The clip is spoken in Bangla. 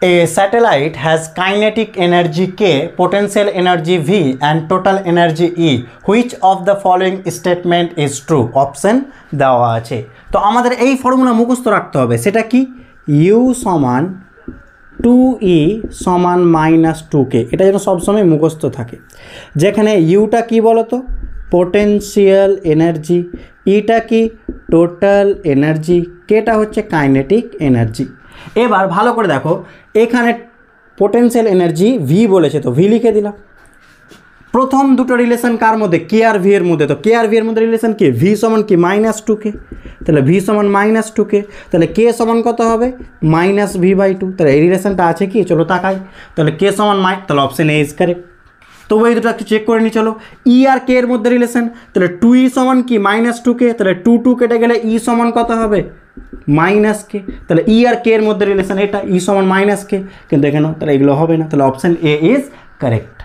A satellite has kinetic energy K, potential energy V and total energy E. Which of the following statement is true? Option দেওয়া আছে। তো আমাদের এই ফর্মুলা মুখস্থ রাখতে হবে, সেটা কি? U সমান 2E সমান -2K, এটা যেন সবসময় মুখস্থ থাকে। যেখানে ইউটা কি বলতো? পোটেনশিয়াল এনার্জি, ইটা কি? টোটাল এনার্জি, কেটা হচ্ছে কাইনেটিক এনার্জি। এবার ভালো করে দেখো, এখানে পোটেনশিয়াল এনার্জি ভি বলেছে, তো ভি লিখে দিলাম। প্রথম দুটো রিলেশন কার মধ্যে? কে আর ভি এর মধ্যে। তো কে আর ভি এর মধ্যে রিলেশন কি? ভি সমান কি? -2K, তাহলে ভি সমান -2K, তাহলে কে সমান কত হবে? -V/2। তাহলে এই রিলেশনটা আছে কি? চলো তাকাই। তাহলে কে সমান তাহলে অপশন এ ইজ কারেক্ট। তো এই দুটো একটু চেক করে নিই চলো। ই আর কে এর মধ্যে রিলেশন, তাহলে 2E সমান কি? -2K, তাহলে 2 কেটে গেলে ই সমান কত হবে? -K। তাহলে ই আর কে এর মধ্যে রিলেশন এটা, ই সমান -K, কিন্তু এখানেও তাহলে এগুলো হবে না, তাহলে অপশন এ ইজ কারেক্ট।